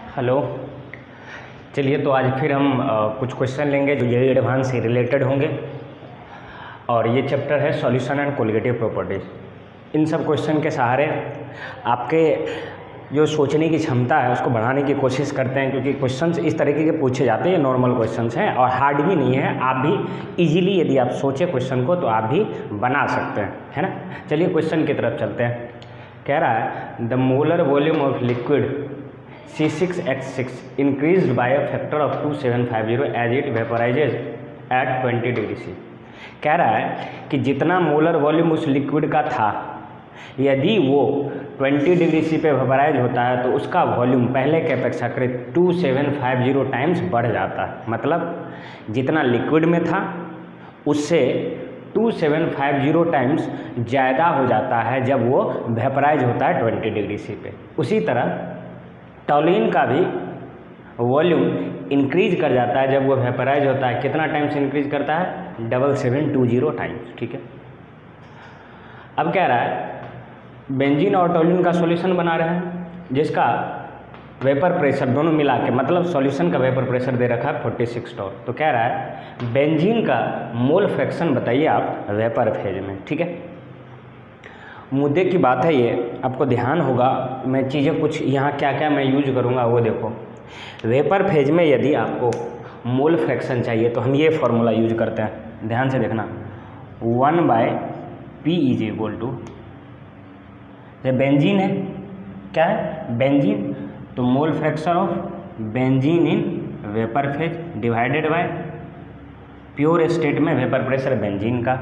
Hello. चलिए तो आज फिर हम कुछ क्वेश्चन लेंगे जो ये एडवांस से रिलेटेड होंगे और ये चैप्टर है सॉल्यूशन एंड कोलिगेटिव प्रॉपर्टीज। इन सब क्वेश्चन के सहारे आपके जो सोचने की क्षमता है उसको बढ़ाने की कोशिश करते हैं, क्योंकि क्वेश्चंस इस तरीके के पूछे जाते हैं, ये नॉर्मल क्वेश्चंस हैं और हार्ड भी नहीं है। आप भी इजीली यदि आप सोचे क्वेश्चन को तो आप भी बना सकते हैं, है ना। चलिए क्वेश्चन की तरफ चलते हैं। कह रहा है the molar volume of liquid C6H6 increased by a factor of 2750 as it vaporizes at 20 degree C। कह रहा है कि जितना मोलर वॉल्यूम उस लिक्विड का था, यदि वो 20 डिग्री C पे वेपराइज होता है तो उसका वॉल्यूम पहले के अपेक्षाकृत 2750 टाइम्स बढ़ जाता है। मतलब जितना लिक्विड में था उससे 2750 टाइम्स ज़्यादा हो जाता है जब वो वेपराइज होता है 20 डिग्री C पे। उसी तरह टॉल्यूइन का भी वॉल्यूम इंक्रीज कर जाता है जब वो वेपराइज होता है। कितना टाइम्स इंक्रीज करता है? 7720 टाइम्स। ठीक है। अब कह रहा है बेंजीन और टॉल्यूइन का सॉल्यूशन बना रहे हैं जिसका वेपर प्रेशर दोनों मिला के, मतलब सॉल्यूशन का वेपर प्रेशर दे रखा है 46 टॉर। तो कह रहा है बेंजीन का मोल फ्रैक्शन बताइए आप वेपर फेज में। ठीक है। मुद्दे की बात है ये, आपको ध्यान होगा। मैं चीज़ें कुछ यहाँ क्या क्या मैं यूज करूँगा वो देखो। वेपर फेज में यदि आपको मोल फ्रैक्शन चाहिए तो हम ये फॉर्मूला यूज करते हैं, ध्यान से देखना। 1/P is equal to, benzene है, क्या है? बेंजीन। तो मोल fraction of benzene in vapour phase divided bye pure state में वेपर प्रेशर बेंजीन का,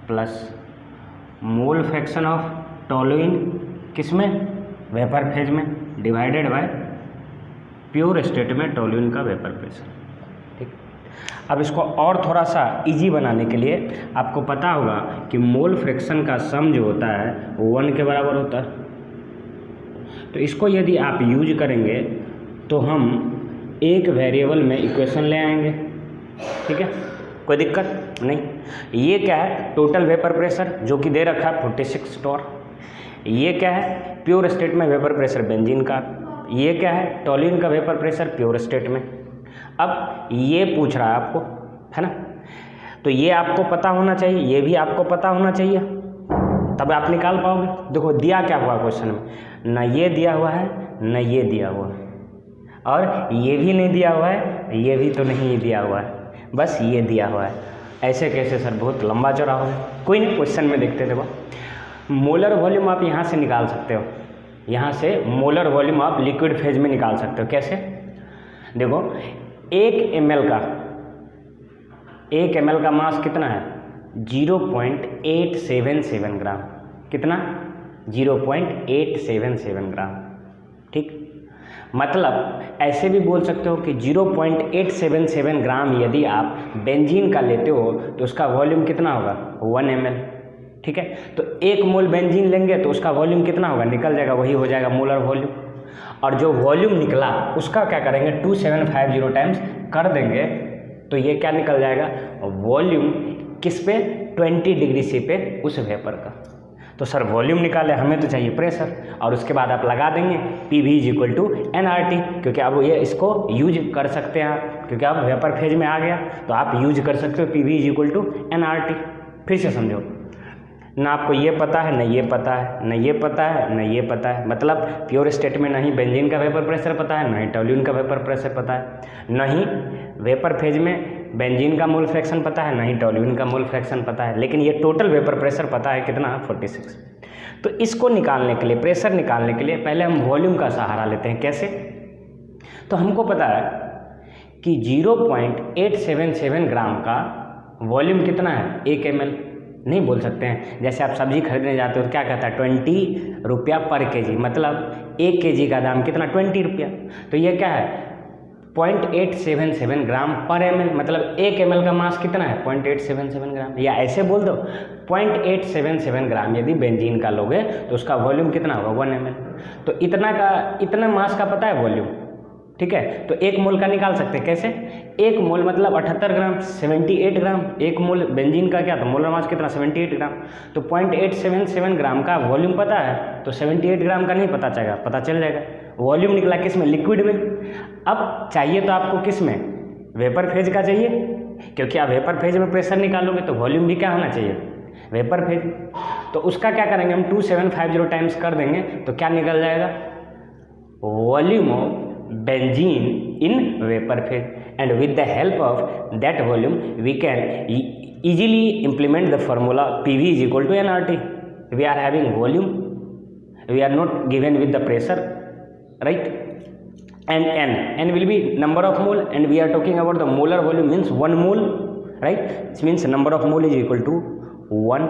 plus mole fraction of toluene किस में? वेपर फेज में, डिवाइडेड बाय प्योर स्टेट में टॉल्यूइन का वेपर प्रेशर। ठीक। अब इसको और थोड़ा सा इजी बनाने के लिए आपको पता होगा कि मोल फ्रैक्शन का सम जो होता है वो 1 के बराबर होता है। तो इसको यदि आप यूज करेंगे तो हम एक वेरिएबल में इक्वेशन ले आएंगे। ठीक है, कोई दिक्कत नहीं। ये क्या है? टोटल वेपर प्रेशर जो कि दे रखा है 46 टॉर। ये क्या है? प्योर स्टेट में वेपर प्रेशर बेंजीन का। ये क्या है? टॉल्यूइन का वेपर प्रेशर प्योर स्टेट में। अब ये पूछ रहा है आपको, है ना। तो ये आपको पता होना चाहिए, ये भी आपको पता होना चाहिए, तब आप निकाल पाओगे। देखो दिया क्या हुआ क्वेश्चन में, ना ये दिया हुआ है ना ये दिया हुआ है, और ये भी नहीं दिया हुआ है, ये भी तो नहीं दिया हुआ है, बस ये दिया हुआ है। ऐसे कैसे सर? बहुत लंबा चौड़ा हो गया। कोई नहीं, क्वेश्चन में देखते। देखो मोलर वॉल्यूम आप यहाँ से निकाल सकते हो, यहाँ से मोलर वॉल्यूम आप लिक्विड फेज में निकाल सकते हो। कैसे? देखो 1 ml का मास कितना है? 0.877 ग्राम। कितना? 0.877 ग्राम। ठीक। मतलब ऐसे भी बोल सकते हो कि 0.877 ग्राम यदि आप बेंजीन का लेते हो तो उसका वॉल्यूम कितना होगा? 1 ml। ठीक है। तो 1 मोल बेंजीन लेंगे तो उसका वॉल्यूम कितना होगा? निकल जाएगा, वही हो जाएगा मोलर वॉल्यूम। और जो वॉल्यूम निकला उसका क्या करेंगे? 2750 टाइम्स कर देंगे तो ये क्या निकल जाएगा? वॉल्यूम किस पे? 20 डिग्री C पे उस वेपर का। तो सर वॉल्यूम निकाले, हमें तो चाहिए प्रेशर, और उसके बाद आप लगा देंगे PV is equal to nRT, क्योंकि अब ये इसको यूज कर सकते हैं आप, क्योंकि अब वेपर फेज में आ गया तो आप यूज कर सकते हो PV is equal to nRT। फिर से समझो, ना आपको ये पता है, ना ये पता है, ना ये पता है, ना ये पता है। मतलब प्योर स्टेट में ना ही बेंजीन का वेपर प्रेशर पता है, ना ही टॉल्यूइन का वेपर प्रेशर पता है, ना ही वेपर फेज में बेंजीन का मोल फ्रैक्शन पता है, ना ही टॉल्यूइन का मोल फ्रैक्शन पता है, लेकिन ये टोटल वेपर प्रेशर पता है कितना? 46। तो इसको निकालने के लिए, प्रेशर निकालने के लिए पहले हम वॉल्यूम का सहारा लेते हैं। कैसे? तो हमको पता है कि 0.877 ग्राम का वॉल्यूम कितना है? 1 ml। नहीं बोल सकते हैं, जैसे आप सब्जी खरीदने जाते हो तो क्या कहता है? 20 रुपया पर केजी, मतलब 1 kg का दाम कितना? 20 रुपया। तो ये क्या है? 0.877 ग्राम पर ml, मतलब 1 ml का मास कितना है? 0.877 ग्राम। या ऐसे बोल दो 0.877 ग्राम यदि बेंजीन का लोगे तो उसका वॉल्यूम कितना होगा? 1 ml। तो इतना मास का पता है वॉल्यूम। ठीक है। तो 1 मोल का निकाल सकते हैं। कैसे? 1 मोल मतलब 78 ग्राम, 78 ग्राम। 1 मोल बेंजीन का क्या था? मोलर मास कितना? 78 ग्राम। तो 0.877 ग्राम का वॉल्यूम पता है, तो 78 ग्राम का नहीं पता चल जाएगा? वॉल्यूम निकला किस में, लिक्विड में। अब चाहिए तो आपको किस में, वेपर फेज का चाहिए, क्योंकि आप वेपर फेज में प्रेशर निकालोगे तो वॉल्यूम भी क्या होना चाहिए, वेपर फेज। तो उसका क्या करेंगे हम 2750 टाइम्स कर देंगे तो क्या निकल जाएगा, volume of benzene in vapour phase. And with the help of that volume we can easily implement the formula PV is equal to nRT. We are having volume, we are not given with the pressure, right? And n will be number of mole, and we are talking about the molar volume means 1 mole, right? This means number of mole is equal to 1.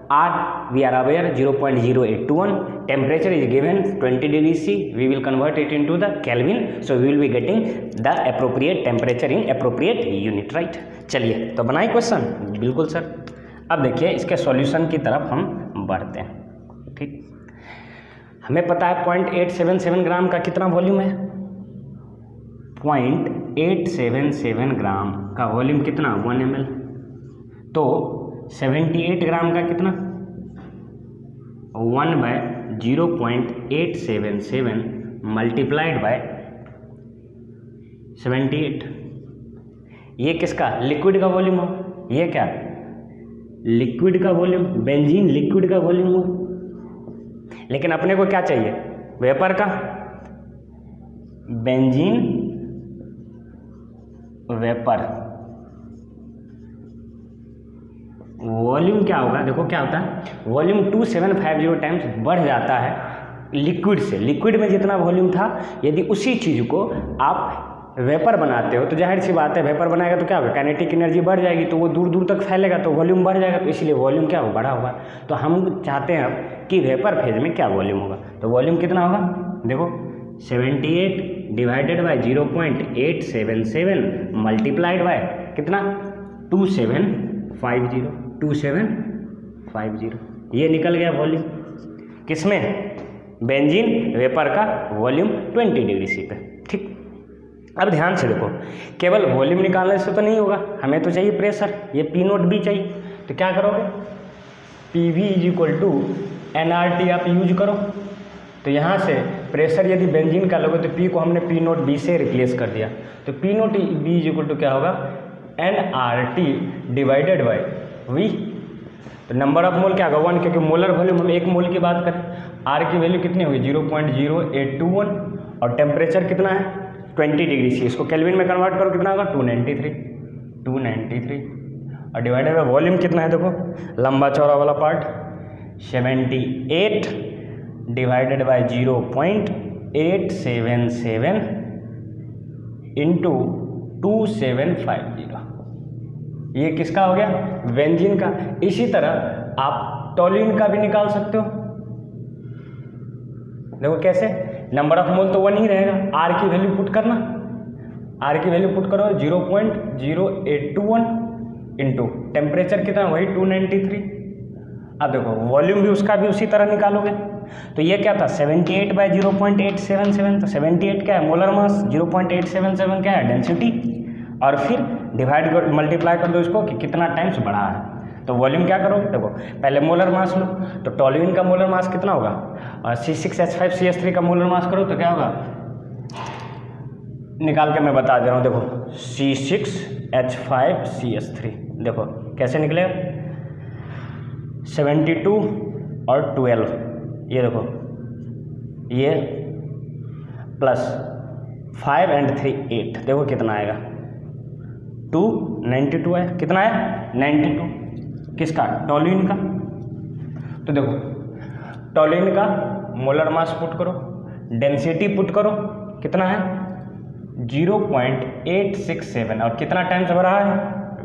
R we are aware 0.0821. Temperature is given 20 degrees C. We will convert it into the Kelvin, so we will be getting the appropriate temperature in appropriate unit, right? चलिए तो बनाए question, बिल्कुल sir. अब देखिए इसके solution की तरफ हम बढ़ते हैं। ठीक, हमें पता है 0.877 ग्राम का कितना वॉल्यूम है, 0.877 ग्राम का वॉल्यूम कितना, 1 ml। तो 78 ग्राम का कितना, 1/0.877 मल्टीप्लाइड बाय 78। ये किसका, लिक्विड का वॉल्यूम हो, ये क्या, लिक्विड का वॉल्यूम, बेंजीन लिक्विड का वॉल्यूम हो। लेकिन अपने को क्या चाहिए, वेपर का, बेंजीन वेपर वॉल्यूम क्या होगा, देखो क्या होता है, वॉल्यूम 2750 टाइम्स बढ़ जाता है लिक्विड से। लिक्विड में जितना वॉल्यूम था, यदि उसी चीज़ को आप वेपर बनाते हो तो जाहिर सी बात है, वेपर बनाएगा तो क्या होगा, काइनेटिक एनर्जी बढ़ जाएगी, तो वो दूर दूर तक फैलेगा तो वॉल्यूम बढ़ जाएगा, तो इसलिए वॉल्यूम क्या हो, बढ़ा होगा। तो हम चाहते हैं अब कि वेपर फेज में क्या वॉल्यूम होगा, तो वॉल्यूम कितना होगा, देखो 78 डिवाइडेड बाय 0.877 मल्टीप्लाइड बाय कितना, 2750, ये निकल गया वॉल्यूम किसमें, बेंजीन वेपर का वॉल्यूम 20 डिग्री सी पे। ठीक, अब ध्यान से देखो, केवल वॉल्यूम निकालने से तो नहीं होगा, हमें तो चाहिए प्रेशर, ये पी नोट भी चाहिए। तो क्या करोगे, PV is equal to nRT आप यूज करो। तो यहाँ से प्रेशर यदि बेंजीन का लोगे तो P को हमने P नोट B से रिप्लेस कर दिया, तो P naught B is equal to क्या होगा, nRT डिवाइडेड बाई V। तो नंबर ऑफ मोल क्या होगा, 1, क्योंकि मोलर वॉल्यूम हम 1 मोल की बात करें। R की वैल्यू कितनी होगी, 0.0821, और टेम्परेचर कितना है 20 डिग्री सी। इसको केल्विन में कन्वर्ट करो कितना होगा, 293, और डिवाइडेड बाय वॉल्यूम कितना है, देखो लंबा चौड़ा वाला पार्ट 78 डिवाइडेड बाय 0.877 इंटू 2750, ये किसका हो गया, बेंजीन का। इसी तरह आप टॉल्यूइन का भी निकाल सकते हो, देखो कैसे, नंबर ऑफ मोल तो 1 ही रहेगा, R की वैल्यू पुट करना, R की वैल्यू पुट करो 0.0821 इंटू टेम्परेचर कितना, वही 293। अब देखो वॉल्यूम भी उसका भी उसी तरह निकालोगे, तो ये क्या था 78 बाई 0.877, तो 78 क्या है, मोलर मास, 0.877 क्या है, डेंसिटी, और फिर डिवाइड कर मल्टीप्लाई कर दो इसको कि कितना टाइम्स बढ़ा है। तो वॉल्यूम क्या करो, देखो पहले मोलर मास लो, तो टॉल्यूइन का मोलर मास कितना होगा, और C6H5CH3 का मोलर मास करो तो क्या होगा, निकाल के मैं बता दे रहा हूँ, देखो C6H5CH3, देखो कैसे निकलेगा, 72 और 12, ये देखो ये प्लस 5 and 3 8, देखो कितना आएगा, 292 है, कितना है 92, किसका, टॉल्यूइन का। तो देखो टॉल्यूइन का मोलर मास पुट करो, डेंसिटी पुट करो, कितना है 0.867, और कितना टाइम्स बढ़ा है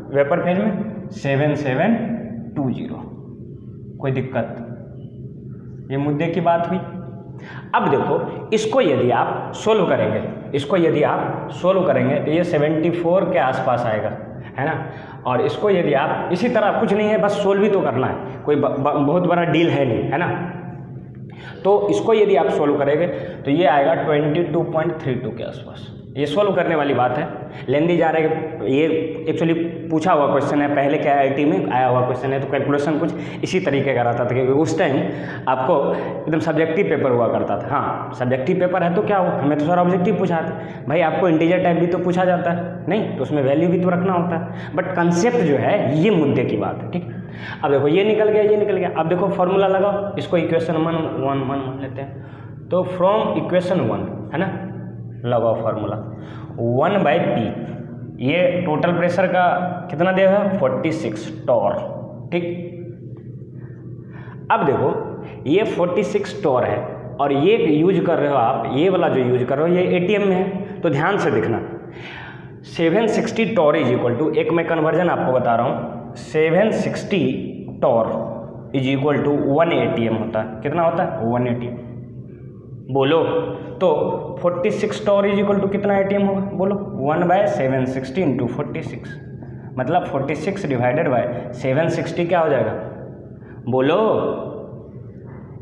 वेपर फेज में, 7720। कोई दिक्कत, ये मुद्दे की बात हुई। अब देखो इसको यदि आप सोल्व करेंगे, तो ये 74 के आसपास आएगा, है ना। और इसको यदि आप इसी तरह, कुछ नहीं है बस सोल्व ही तो करना है, कोई बहुत बड़ा डील है नहीं, है ना। तो इसको यदि आप सोल्व करेंगे तो ये आएगा 22.32 के आसपास। ये सोल्व करने वाली बात है, लेंदी जा रहा है। ये एक्चुअली पूछा हुआ क्वेश्चन है, पहले क्या IIT में आया हुआ क्वेश्चन है, तो कैलकुलेशन कुछ इसी तरीके का रहता था, क्योंकि उस टाइम आपको एकदम सब्जेक्टिव पेपर हुआ करता था। हाँ, सब्जेक्टिव पेपर है तो क्या हो, हमें तो सारा ऑब्जेक्टिव पूछा था भाई, आपको इंटीजर टाइप भी तो पूछा जाता है नहीं, तो उसमें वैल्यू भी तो रखना होता है, बट कंसेप्ट जो है ये मुद्दे की बात है। ठीक, अब देखो ये निकल गया, ये निकल गया। अब देखो फॉर्मूला लगाओ, इसको इक्वेशन 1 मान लेते हैं, तो फ्रॉम इक्वेशन 1 है ना, लगाओ फार्मूला 1/P, ये टोटल प्रेशर का कितना देगा 46 टॉर। ठीक, अब देखो ये 46 टॉर है और ये यूज कर रहे हो आप, ये वाला जो यूज कर रहे हो ये ATM में है, तो ध्यान से देखना 760 टॉर इज इक्वल टू, एक मैं कन्वर्जन आपको बता रहा हूँ, 760 torr is equal to 1 ATM होता है। कितना होता है 1 ATM, बोलो तो 46 टॉर इज इक्वल टू कितना ATM होगा, बोलो 1/760 इंटू 46, मतलब 46 डिवाइडेड बाय 760 क्या हो जाएगा, बोलो।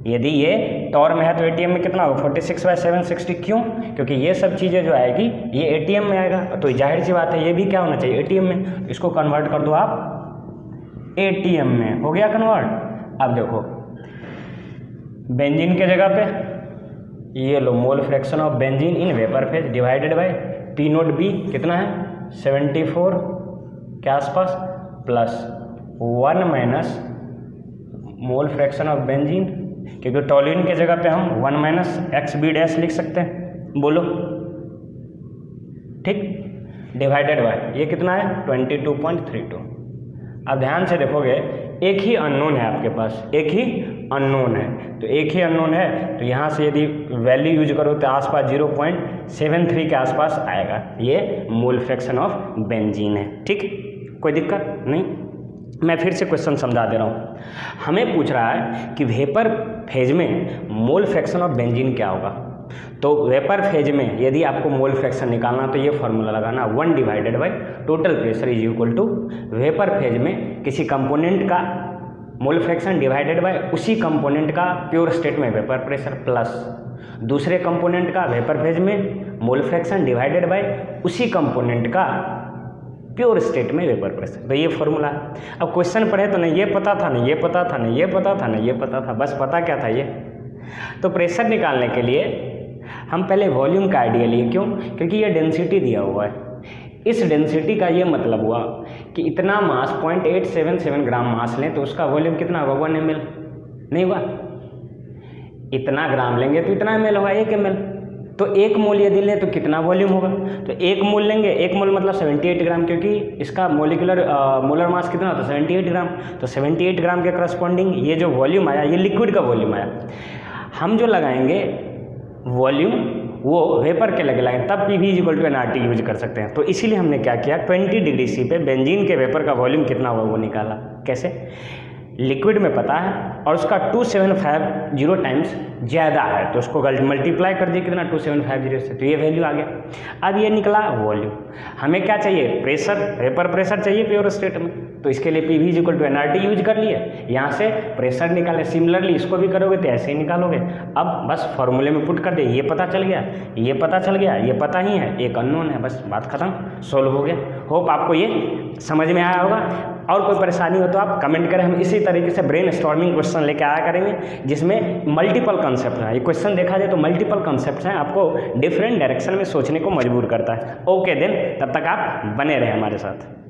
यदि ये टॉर में है तो ATM में कितना होगा 46/760, क्यों, क्योंकि ये सब चीज़ें जो आएगी ये ATM में आएगा, तो जाहिर सी बात है ये भी क्या होना चाहिए ATM में, इसको कन्वर्ट कर दो आप ATM में, हो गया कन्वर्ट। अब देखो बेंजीन के जगह पे ये लो, mole fraction of benzene in vapour phase divided by P0B कितना है 74 के आसपास, plus 1 minus mole fraction of benzene, क्योंकि टॉल्यूइन के जगह पे हम 1 - XB' लिख सकते हैं, बोलो। ठीक, डिवाइडेड बाय ये कितना है 22.32। अब ध्यान से देखोगे एक ही अननोन है आपके पास, एक ही अननोन है, तो एक ही अननोन है, तो यहाँ से यदि वैल्यू यूज करो तो आसपास 0.73 के आसपास आएगा, ये मोल फ्रैक्शन ऑफ बेंजीन है। ठीक, कोई दिक्कत नहीं, मैं फिर से क्वेश्चन समझा दे रहा हूँ। हमें पूछ रहा है कि वेपर फेज में मोल फ्रैक्शन ऑफ बेंजीन क्या होगा, तो वेपर फेज में यदि आपको मोल फ्रैक्शन निकालना तो ये फार्मूला लगाना 1 divided by total pressure is equal to vapour phase में किसी कंपोनेंट का मोल फ्रैक्शन डिवाइडेड बाय उसी कंपोनेंट का प्योर स्टेट में वेपर प्रेशर, प्लस दूसरे कंपोनेंट का वेपर फेज में मोल फ्रैक्शन डिवाइडेड बाय उसी कंपोनेंट का प्योर स्टेट में वेपर प्रेशर। तो ये फॉर्मूला। अब क्वेश्चन पढ़े तो नहीं ये पता था, नहीं ये पता था, नहीं ये पता था, नहीं ये पता था, बस पता क्या था ये। तो प्रेशर निकालने के लिए हम पहले वॉल्यूम का आइडिया लिए, क्यों, क्योंकि ये डेंसिटी दिया हुआ है। इस डेंसिटी का ये मतलब हुआ कि इतना मास 0.877 ग्राम मास लें तो उसका वॉल्यूम कितना होगा 1 ml, नहीं हुआ, इतना ग्राम लेंगे तो इतना ml होगा 1 ml, तो 1 मोल यदि लें तो कितना वॉल्यूम होगा, तो 1 मोल लेंगे, 1 मोल मतलब 78 ग्राम, क्योंकि इसका मोलर मास कितना होता है 78 ग्राम, तो 78 ग्राम के करस्पॉन्डिंग ये जो वॉल्यूम आया ये लिक्विड का वॉल्यूम आया। हम जो लगाएंगे वॉल्यूम वो वेपर के लगे लगाएंगे, तब PV = nRT यूज कर सकते हैं। तो इसीलिए हमने क्या किया 20 डिग्री C पे बेंजीन के वेपर का वॉल्यूम कितना हुआ वो निकाला। कैसे, लिक्विड में पता है और उसका 2750 टाइम्स ज़्यादा है, तो उसको मल्टीप्लाई कर दिए कितना 2750 से, तो ये वैल्यू आ गया। अब ये निकला वॉल्यूम, हमें क्या चाहिए प्रेशर, वेपर प्रेशर चाहिए प्योर स्टेट में, तो इसके लिए PV = nRT यूज कर लिए, यहाँ से प्रेशर निकाले। सिमिलरली इसको भी करोगे तो ऐसे ही निकालोगे। अब बस फॉर्मूले में पुट कर दे, ये पता चल गया, ये पता चल गया, ये पता ही है, एक अननोन है, बस बात खत्म, सोल्व हो गया। होप आपको ये समझ में आया होगा। और कोई परेशानी हो तो आप कमेंट करें, हम इसी तरीके से ब्रेन स्टॉर्मिंग क्वेश्चन लेके आया करेंगे जिसमें मल्टीपल कंसेप्ट है। ये क्वेश्चन देखा जाए तो मल्टीपल कंसेप्ट हैं, आपको डिफरेंट डायरेक्शन में सोचने को मजबूर करता है। ओके देन, तब तक आप बने रहें हमारे साथ।